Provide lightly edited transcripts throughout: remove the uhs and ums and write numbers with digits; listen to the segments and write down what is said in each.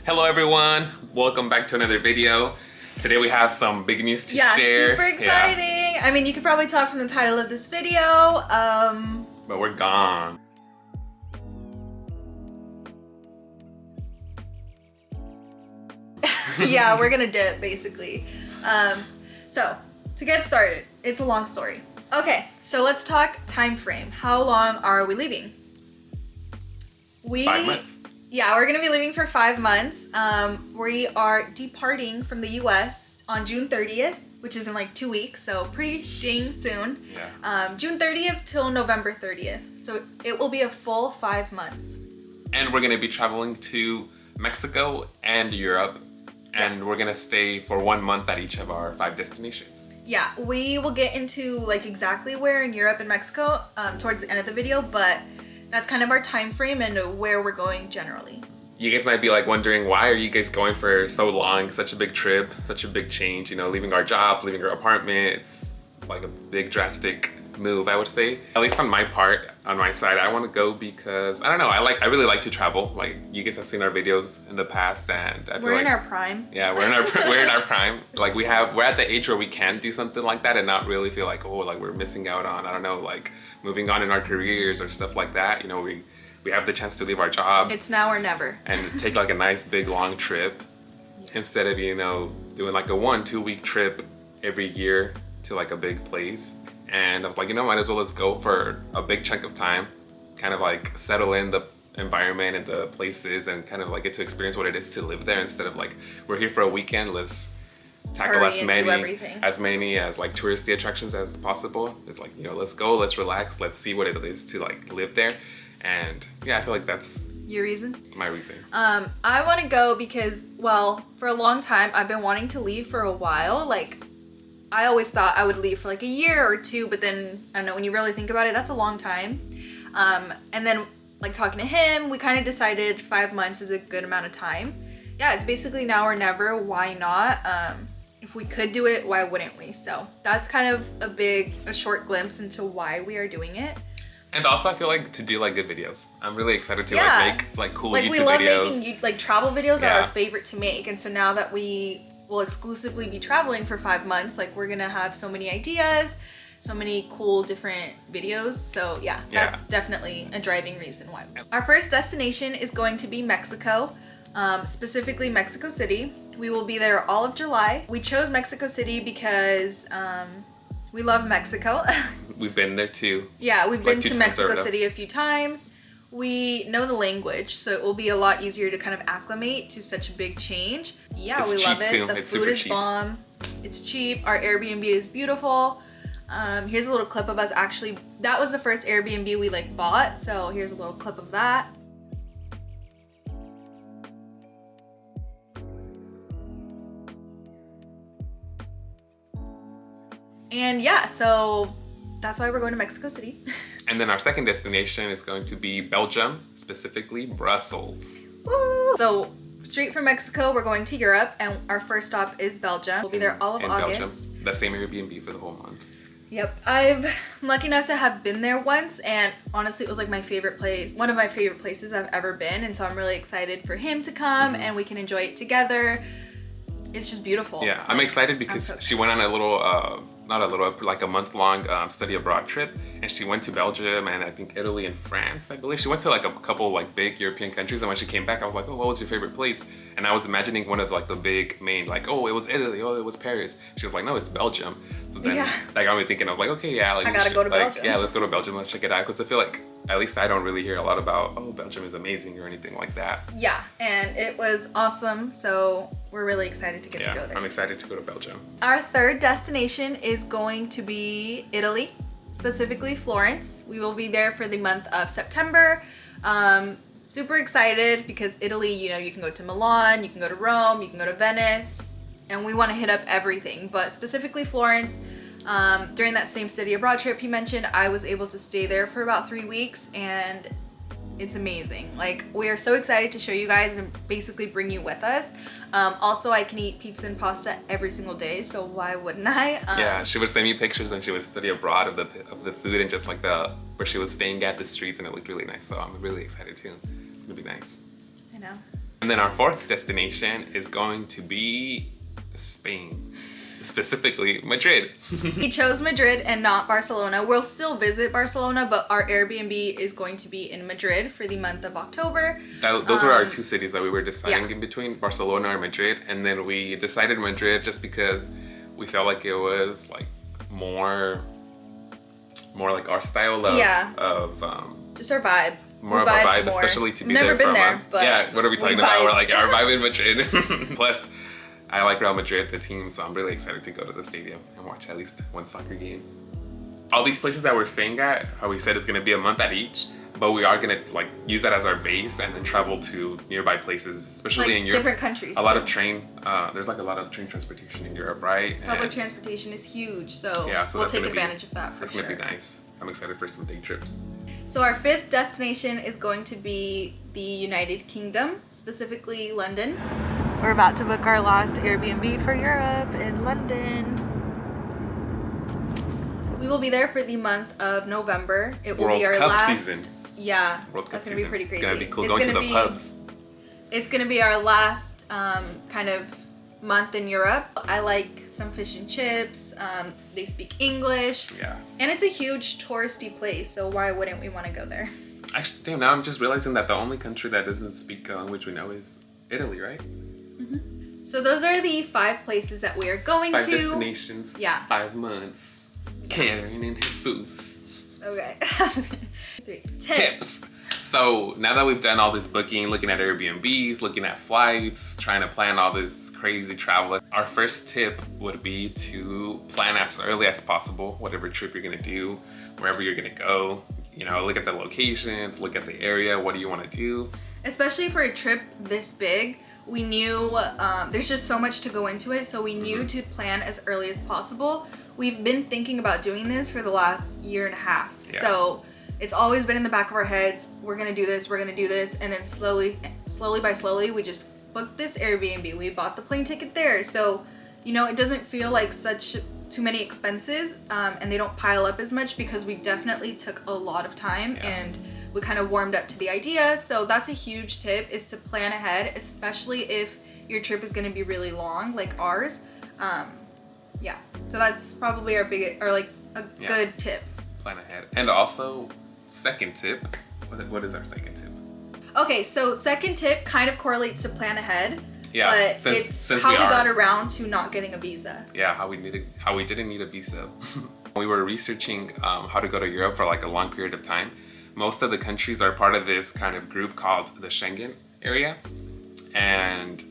Hello everyone, welcome back to another video. Today we have some big news to share. Yeah, super exciting. I mean, you can probably tell from the title of this video. But we're gone. Yeah, we're gonna dip basically. So to get started, it's a long story. Okay, so let's talk time frame. How long are we leaving? 5 months. Yeah, we're gonna be leaving for 5 months. We are departing from the US on June 30th, which is in like 2 weeks, so pretty dang soon. Yeah. June 30th till November 30th. So it will be a full 5 months. And we're gonna be traveling to Mexico and Europe. And we're gonna stay for 1 month at each of our 5 destinations. Yeah, we will get into like exactly where in Europe and Mexico towards the end of the video, but that's kind of our time frame and where we're going generally. You guys might be like wondering, why are you guys going for so long, such a big trip, such a big change, you know, leaving our job, leaving our apartment. It's like a big drastic move, I would say. At least on my part, on my side, I want to go because I don't know, I really like to travel. Like, you guys have seen our videos in the past, and I feel we're in like, our prime. Yeah, we're in our prime. Like, we're at the age where we can do something like that and not really feel like, oh, like we're missing out on, I don't know, like moving on in our careers or stuff like that. You know, we have the chance to leave our jobs. It's now or never. And take like a nice big long trip instead of, you know, doing like a 1-2 week trip every year to like a big place. And I was like, you know, might as well let's go for a big chunk of time, kind of like settle in the environment and the places and kind of like get to experience what it is to live there instead of like, we're here for a weekend, let's tackle as many as like touristy attractions as possible. It's like, you know, let's go, let's relax, let's see what it is to like live there. And yeah, I feel like that's your reason? My reason. I want to go because, well, for a long time I've been wanting to leave for a while. Like, I always thought I would leave for like a year or 2, but then I don't know, when you really think about it, that's a long time. And then like talking to him, we kind of decided 5 months is a good amount of time. Yeah, it's basically now or never. Why not? If we could do it, why wouldn't we? So that's kind of a short glimpse into why we are doing it. And also, I feel like to do like good videos. I'm really excited to like make like cool YouTube videos. Like, we love making like travel videos are our favorite to make, and so now that we will exclusively be traveling for 5 months, like we're gonna have so many ideas, so many cool different videos. So yeah, that's definitely a driving reason why. Our first destination is going to be Mexico, specifically Mexico City. We will be there all of July. We chose Mexico City because we love Mexico. We've been there too. Yeah, we've been to Mexico City a few times. We know the language, so it will be a lot easier to kind of acclimate to such a big change. Yeah, we love it. The food is bomb. It's cheap. Our Airbnb is beautiful. Here's a little clip of us actually. That was the first Airbnb we like bought, so here's a little clip of that. And yeah, so that's why we're going to Mexico City. And then our second destination is going to be Belgium, specifically Brussels. Woo! So straight from Mexico, we're going to Europe, and our first stop is Belgium. We'll be there all of August. Belgium, the same Airbnb for the whole month. Yep, I'm lucky enough to have been there once, and honestly, it was like my favorite place, one of my favorite places I've ever been, and so I'm really excited for him to come and we can enjoy it together. It's just beautiful. Yeah, I'm excited because she went on a little, like a month-long study abroad trip, and she went to Belgium and I think Italy and France, I believe. She went to like a couple like big European countries, and when she came back, I was like, oh, what was your favorite place? And I was imagining one of like the big main, like, oh, it was Italy, oh, it was Paris. She was like, no, it's Belgium. So then that got me thinking, I was like, okay, yeah, like, I gotta go to Belgium. Yeah, let's go to Belgium, let's check it out, because I feel like, at least I don't really hear a lot about, oh, Belgium is amazing or anything like that. Yeah, and it was awesome, so we're really excited to get to go there. I'm excited to go to Belgium. Our third destination is going to be Italy, specifically Florence. We will be there for the month of September. Super excited because Italy, you know, you can go to Milan, you can go to Rome, you can go to Venice, and we want to hit up everything, but specifically Florence. During that same study abroad trip he mentioned, I was able to stay there for about 3 weeks, and it's amazing. Like, we are so excited to show you guys and basically bring you with us. Also, I can eat pizza and pasta every single day, so why wouldn't I? Yeah, she would send me pictures and she would study abroad of the food and just like where she was staying at, the streets, and it looked really nice. So I'm really excited too. It's gonna be nice. I know. And then our fourth destination is going to be Spain, specifically Madrid. We chose Madrid and not Barcelona. We'll still visit Barcelona, but our Airbnb is going to be in Madrid for the month of October. Those were our two cities that we were deciding yeah. in between, Barcelona or Madrid. And then we decided Madrid just because we felt like it was like more like our style of, yeah. Just our vibe. More of a vibe, especially to be there for a month. But yeah, what are we talking about? We're like, our vibe in Madrid. Plus, I like Real Madrid, the team, so I'm really excited to go to the stadium and watch at least one soccer game. All these places that we're staying at, how we said it's gonna be a month at each, but we are gonna like use that as our base and then travel to nearby places, especially like in Europe. Different countries. A lot of train, there's like a lot of train transportation in Europe, right? Public transportation is huge, so, yeah, so we'll take advantage of that for sure. That's gonna be nice. I'm excited for some day trips. So our fifth destination is going to be the United Kingdom, specifically London. We're about to book our last Airbnb for Europe in London. We will be there for the month of November. It will be our Cup last season. Yeah, World Cup that's gonna season. be pretty crazy. It's gonna be cool going to the pubs. It's gonna be our last kind of month in Europe. I like some fish and chips. They speak English. Yeah. And it's a huge touristy place, so why wouldn't we want to go there? Actually, damn, now I'm just realizing that the only country that doesn't speak a language we know is Italy, right? Mm-hmm. So those are the 5 places that we are going to. 5 destinations. Yeah. 5 months. Karen and Jesus. Okay. 3 Tips. So now that we've done all this booking, looking at Airbnbs, looking at flights, trying to plan all this crazy travel, our first tip would be to plan as early as possible, whatever trip you're gonna do, wherever you're gonna go. You know, look at the locations, look at the area, what do you wanna do? Especially for a trip this big, we knew there's just so much to go into it, so we knew to plan as early as possible. We've been thinking about doing this for the last year and a half, so it's always been in the back of our heads, we're gonna do this, and then slowly by slowly, we just booked this Airbnb, we bought the plane ticket there, so, you know, it doesn't feel like too many expenses, and they don't pile up as much because we definitely took a lot of time and we kind of warmed up to the idea. So that's a huge tip, is to plan ahead, especially if your trip is gonna be really long, like ours. Yeah, so that's probably our good tip. Plan ahead. And also, second tip, what is our second tip? Okay, so second tip kind of correlates to plan ahead. Yeah, but it's how we got around to not getting a visa. Yeah, how we didn't need a visa. We were researching how to go to Europe for like a long period of time. Most of the countries are part of this kind of group called the Schengen area, and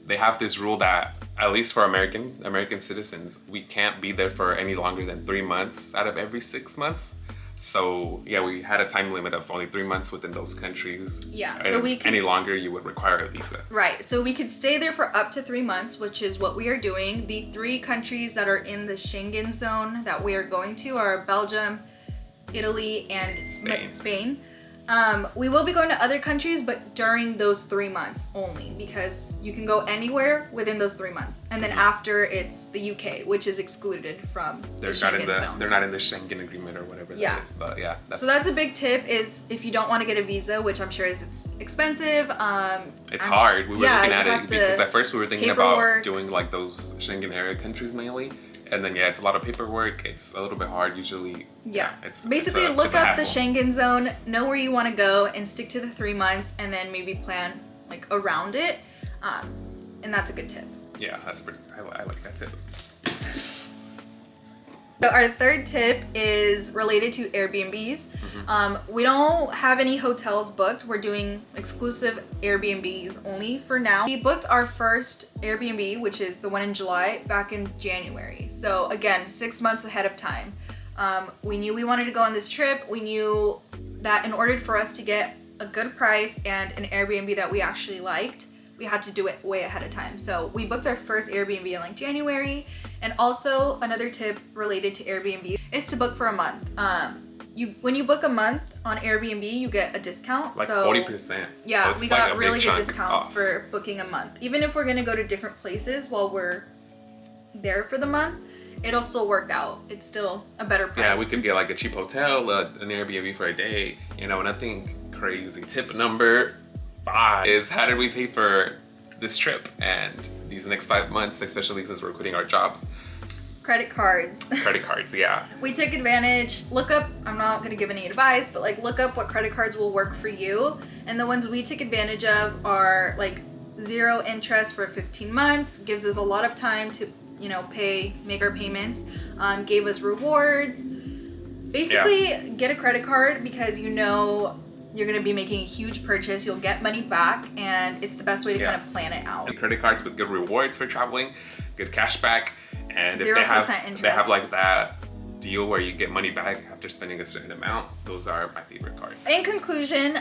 they have this rule that, at least for American citizens, we can't be there for any longer than 3 months out of every 6 months. So yeah, we had a time limit of only 3 months within those countries. Yeah, so we could, any longer you would require a visa. Right, so we could stay there for up to 3 months, which is what we are doing. The 3 countries that are in the Schengen zone that we are going to are Belgium, Italy, and Spain. We will be going to other countries, but during those 3 months only, because you can go anywhere within those 3 months. And then after, it's the UK, which is excluded from the Schengen zone. They're not in the Schengen agreement or whatever that is. But yeah. So that's a big tip, is if you don't want to get a visa, which I'm sure it's expensive. It's hard. We were looking at it because at first we were thinking paperwork. about doing like those Schengen area countries mainly. And then it's a lot of paperwork. It's a little bit hard usually. Yeah. Basically look up the Schengen zone, know where you want to go, and stick to the 3 months, and then maybe plan like around it. And that's a good tip. Yeah, I like that tip. So our third tip is related to Airbnbs. We don't have any hotels booked. We're doing exclusive Airbnbs only for now. We booked our first Airbnb, which is the one in July, back in January. So again, 6 months ahead of time. We knew we wanted to go on this trip. We knew that in order for us to get a good price and an Airbnb that we actually liked, we had to do it way ahead of time. So we booked our first Airbnb in like January. And also another tip related to Airbnb is to book for a month. When you book a month on Airbnb, you get a discount. Like 40%. Yeah, so we got really good discounts for booking a month. Even if we're gonna go to different places while we're there for the month, it'll still work out. It's still a better price. Yeah, we could get like a cheap hotel, an Airbnb for a day, nothing crazy. Tip number 5 is how did we pay for this trip and these next 5 months, especially since we're quitting our jobs. Credit cards. Credit cards, yeah. We took advantage. Look up, I'm not gonna give any advice, but like look up what credit cards will work for you. And the ones we took advantage of are like 0 interest for 15 months, gives us a lot of time to, you know, make our payments, gave us rewards. Basically, get a credit card because you know you're gonna be making a huge purchase, you'll get money back, and it's the best way to kind of plan it out. And credit cards with good rewards for traveling, good cash back, and if 0% they have like that deal where you get money back after spending a certain amount, those are my favorite cards. In conclusion,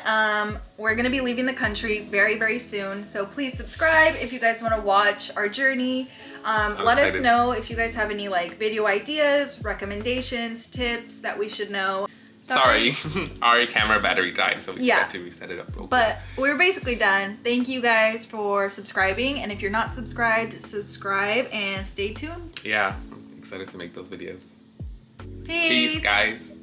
we're gonna be leaving the country very, very soon, so please subscribe if you guys wanna watch our journey. Let us know if you guys have any like video ideas, recommendations, tips that we should know. Sorry, our camera battery died, so we had to reset it up real quick. But we're basically done. Thank you guys for subscribing, and if you're not subscribed, subscribe and stay tuned. Yeah, I'm excited to make those videos. Peace Peace, guys.